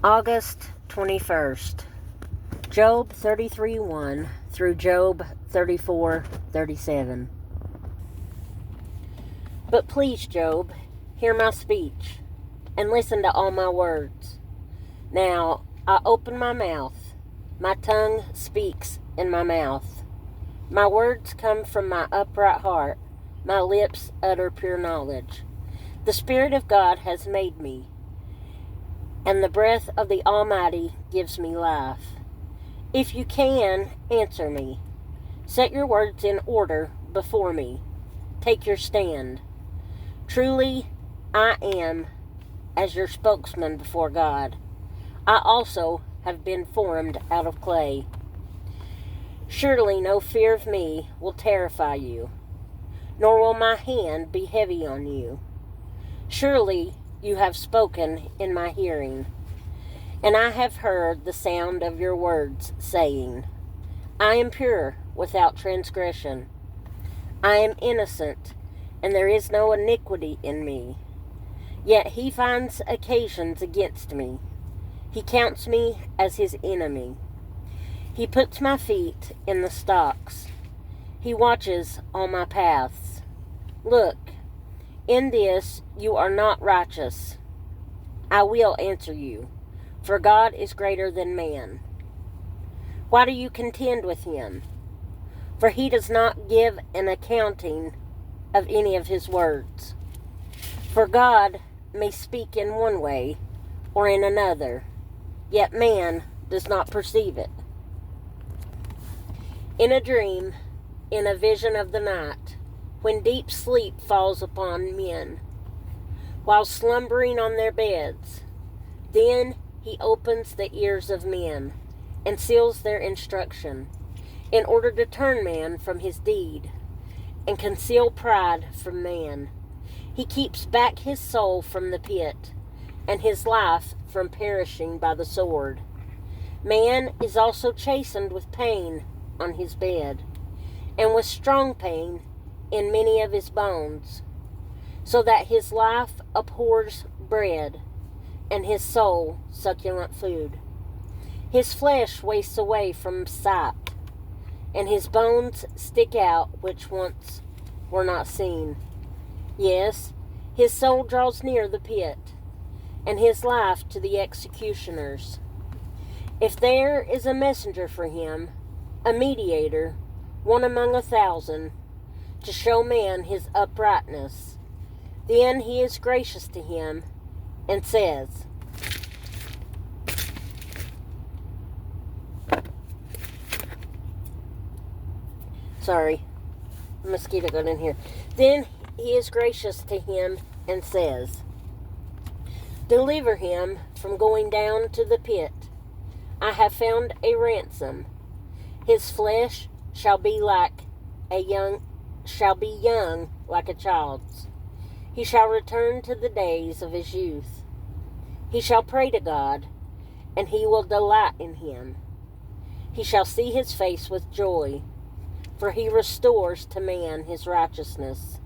August 21st, Job 33:1 through Job 34:37. But please, Job, hear my speech, and listen to all my words. Now I open my mouth, my tongue speaks in my mouth. My words come from my upright heart, my lips utter pure knowledge. The Spirit of God has made me, and the breath of the Almighty gives me life. If you can, answer me. Set your words in order before me. Take your stand. Truly, I am as your spokesman before God. I also have been formed out of clay. Surely no fear of me will terrify you, nor will my hand be heavy on you. Surely you have spoken in my hearing, and I have heard the sound of your words, saying, I am pure, without transgression. I am innocent, and there is no iniquity in me. Yet he finds occasions against me. He counts me as his enemy. He puts my feet in the stocks. He watches all my paths. Look, in this you are not righteous. I will answer you, for God is greater than man. Why do you contend with him? For he does not give an accounting of any of his words. For God may speak in one way or in another, yet man does not perceive it. In a dream, in a vision of the night, when deep sleep falls upon men, while slumbering on their beds, then he opens the ears of men and seals their instruction, in order to turn man from his deed and conceal pride from man. He keeps back his soul from the pit and his life from perishing by the sword. Man is also chastened with pain on his bed, and with strong pain in many of his bones, so that his life abhors bread, and his soul succulent food. His flesh wastes away from sight, and his bones stick out which once were not seen. Yes, his soul draws near the pit, and his life to the executioners. If there is a messenger for him, a mediator, one among 1,000, to show man his uprightness, then he is gracious to him and says, a mosquito got in here. Then he is gracious to him and says, deliver him from going down to the pit. I have found a ransom. His flesh shall be young like a child's. He shall return to the days of his youth. He shall pray to God, and he will delight in him. He shall see his face with joy, for he restores to man his righteousness.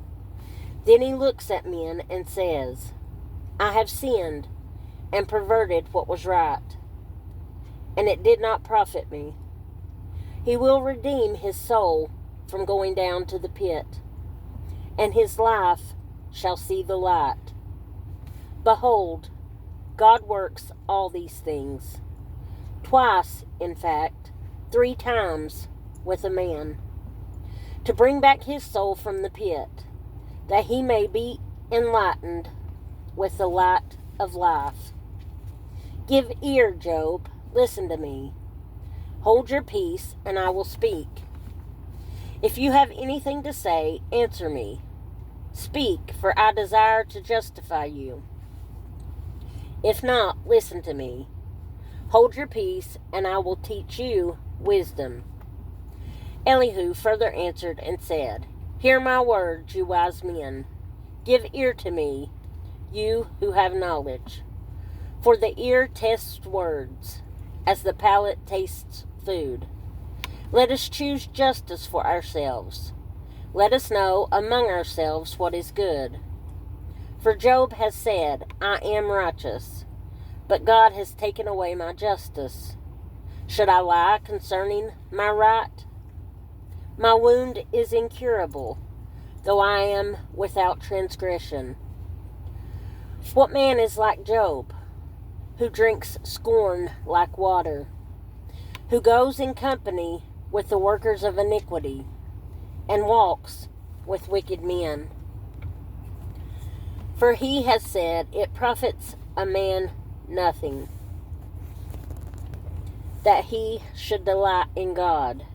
Then he looks at men and says, I have sinned and perverted what was right, and it did not profit me. He will redeem his soul from going down to the pit, and his life shall see the light. Behold, God works all these things, twice, in fact, 3 times with a man, to bring back his soul from the pit, that he may be enlightened with the light of life. Give ear, Job, listen to me. Hold your peace, and I will speak. If you have anything to say, answer me. Speak, for I desire to justify you. If not, listen to me. Hold your peace, and I will teach you wisdom. Elihu further answered and said, hear my words, you wise men. Give ear to me, you who have knowledge. For the ear tests words, as the palate tastes food. Let us choose justice for ourselves. Let us know among ourselves what is good. For Job has said, I am righteous. But God has taken away my justice. Should I lie concerning my right? My wound is incurable, though I am without transgression. What man is like Job, who drinks scorn like water, who goes in company with the workers of iniquity, and walks with wicked men? For he has said, it profits a man nothing, that he should delight in God.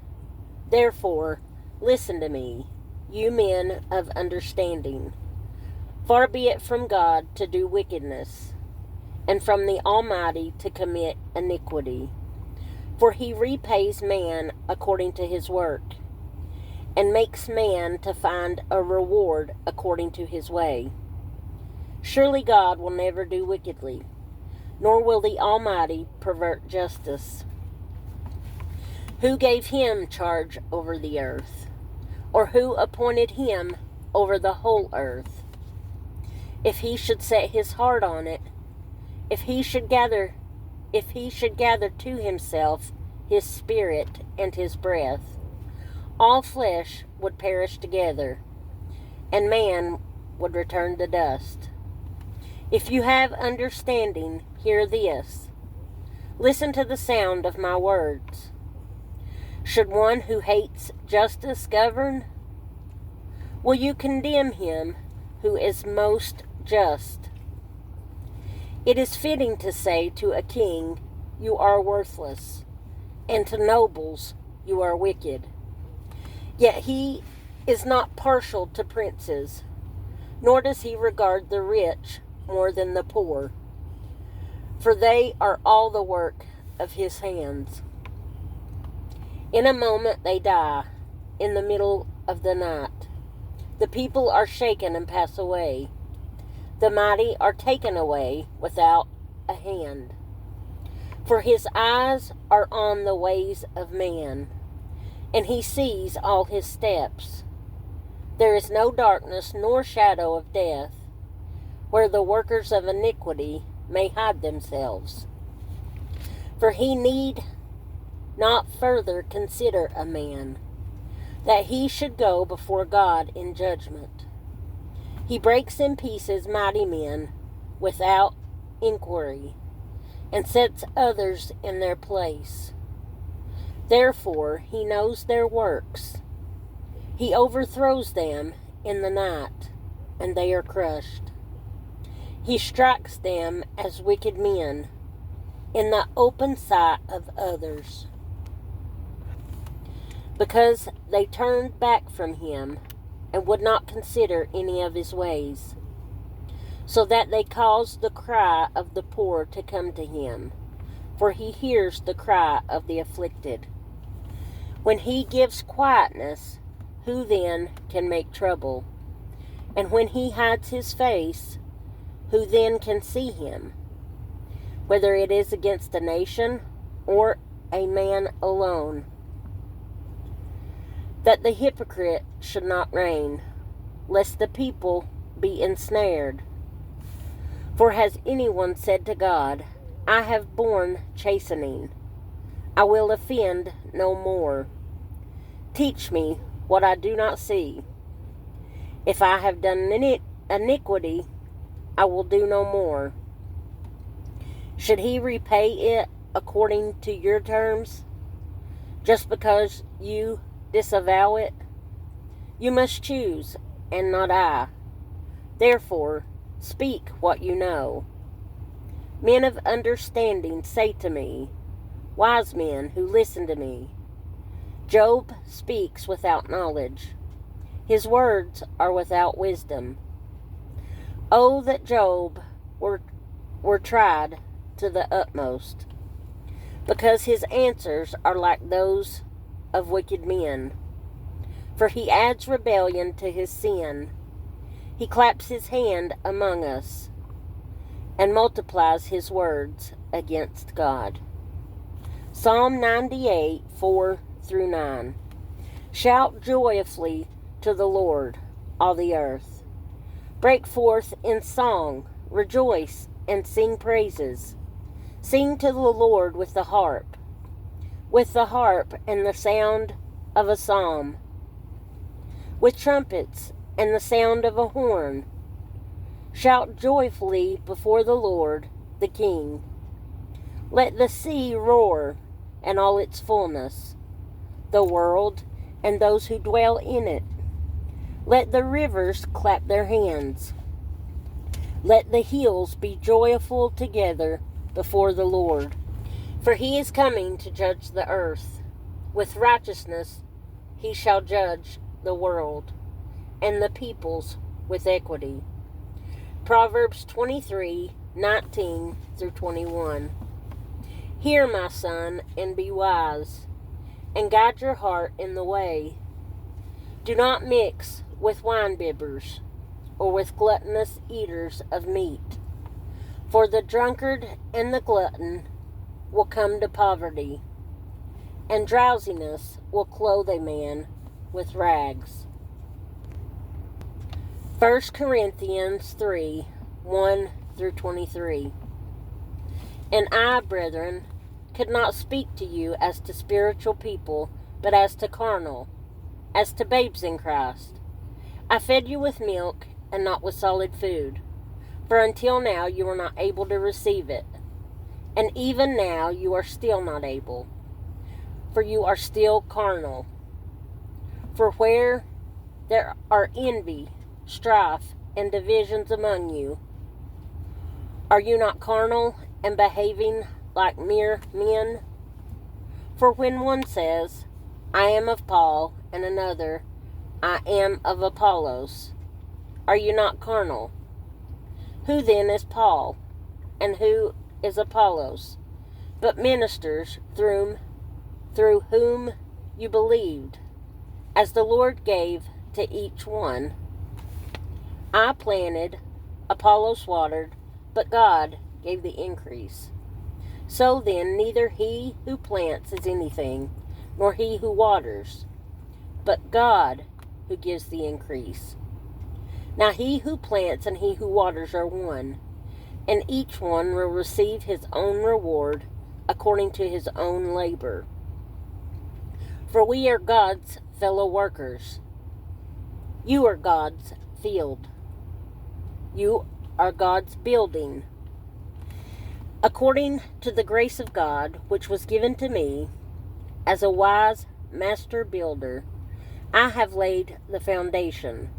Therefore, listen to me, you men of understanding. Far be it from God to do wickedness, and from the Almighty to commit iniquity. For he repays man according to his work, and makes man to find a reward according to his way. Surely God will never do wickedly, nor will the Almighty pervert justice. Who gave him charge over the earth? Or who appointed him over the whole earth? If he should set his heart on it, if he should gather to himself his spirit and his breath, all flesh would perish together, and man would return to dust. If you have understanding, hear this. Listen to the sound of my words. Should one who hates justice govern? Will you condemn him who is most just? It is fitting to say to a king, you are worthless, and to nobles, you are wicked. Yet he is not partial to princes, nor does he regard the rich more than the poor, for they are all the work of his hands. In a moment they die, in the middle of the night. The people are shaken and pass away. The mighty are taken away without a hand. For his eyes are on the ways of man, and he sees all his steps. There is no darkness nor shadow of death, where the workers of iniquity may hide themselves. For he need not further consider a man, that he should go before God in judgment. He breaks in pieces mighty men without inquiry, and sets others in their place. Therefore he knows their works. He overthrows them in the night, and they are crushed. He strikes them as wicked men in the open sight of others, because they turned back from him and would not consider any of his ways, so that they caused the cry of the poor to come to him, for he hears the cry of the afflicted. When he gives quietness, who then can make trouble? And when he hides his face, who then can see him? Whether it is against a nation or a man alone. That the hypocrite should not reign, lest the people be ensnared. For has anyone said to God, I have borne chastening, I will offend no more. Teach me what I do not see. If I have done iniquity, I will do no more. Should he repay it according to your terms, just because you disavow it? You must choose, and not I. Therefore, speak what you know. Men of understanding say to me, wise men who listen to me. Job speaks without knowledge. His words are without wisdom. Oh, that Job were tried to the utmost, because his answers are like those of wicked men. For he adds rebellion to his sin. He claps his hand among us, and multiplies his words against God. Psalm 98, 4-9. Shout joyfully to the Lord, all the earth. Break forth in song, rejoice, and sing praises. Sing to the Lord with the harp and the sound of a psalm, with trumpets and the sound of a horn. Shout joyfully before the Lord, the King. Let the sea roar and all its fullness, the world and those who dwell in it. Let the rivers clap their hands. Let the hills be joyful together before the Lord. For he is coming to judge the earth. With righteousness he shall judge the world, and the peoples with equity. Proverbs 23:19-21. Hear, my son, and be wise, and guide your heart in the way. Do not mix with winebibbers, or with gluttonous eaters of meat. For the drunkard and the glutton will come to poverty, and drowsiness will clothe a man with rags. 1 Corinthians 3:1-23. And I, brethren, could not speak to you as to spiritual people, but as to carnal, as to babes in Christ. I fed you with milk and not with solid food, for until now you were not able to receive it, and even now you are still not able, for you are still carnal. For where there are envy, strife, and divisions among you, are you not carnal and behaving like mere men? For when one says, I am of Paul, and another, I am of Apollos, are you not carnal? Who then is Paul, and who is Apollos, but ministers through whom you believed, as the Lord gave to each one? I planted, Apollos watered, but God gave the increase. So then, neither he who plants is anything, nor he who waters, but God who gives the increase. Now he who plants and he who waters are one, and each one will receive his own reward according to his own labor. For we are God's fellow workers. You are God's field. You are God's building. According to the grace of God, which was given to me, as a wise master builder, I have laid the foundation,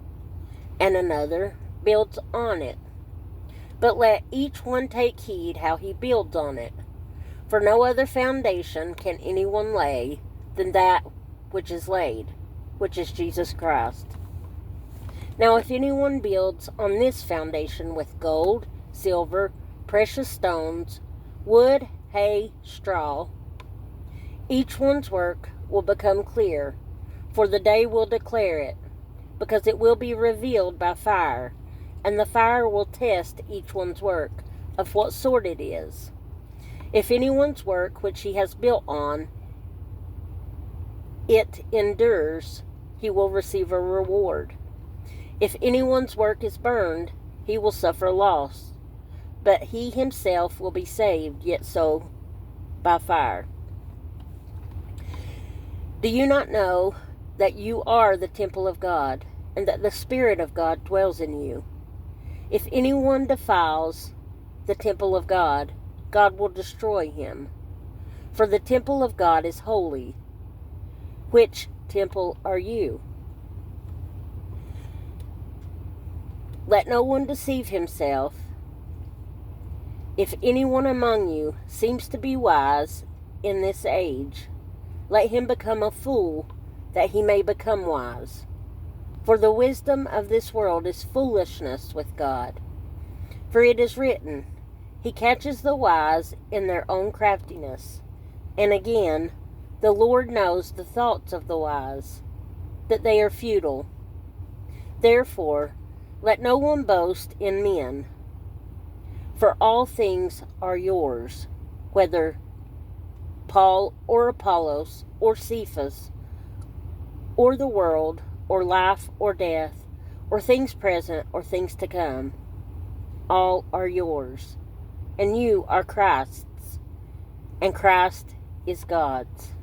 and another builds on it. But let each one take heed how he builds on it. For no other foundation can anyone lay than that which is laid, which is Jesus Christ. Now if anyone builds on this foundation with gold, silver, precious stones, wood, hay, straw, each one's work will become clear, for the day will declare it, because it will be revealed by fire, and the fire will test each one's work, of what sort it is. If anyone's work which he has built on it endures, he will receive a reward. If anyone's work is burned, he will suffer loss, but he himself will be saved, yet so by fire. Do you not know that you are the temple of God, and that the Spirit of God dwells in you? If anyone defiles the temple of God, God will destroy him. For the temple of God is holy. Which temple are you? Let no one deceive himself. If anyone among you seems to be wise in this age, let him become a fool, that he may become wise. For the wisdom of this world is foolishness with God. For it is written, He catches the wise in their own craftiness. And again, the Lord knows the thoughts of the wise, that they are futile. Therefore, let no one boast in men, for all things are yours, whether Paul or Apollos or Cephas, or the world, or life or death, or things present or things to come. All are yours, and you are Christ's, and Christ is God's.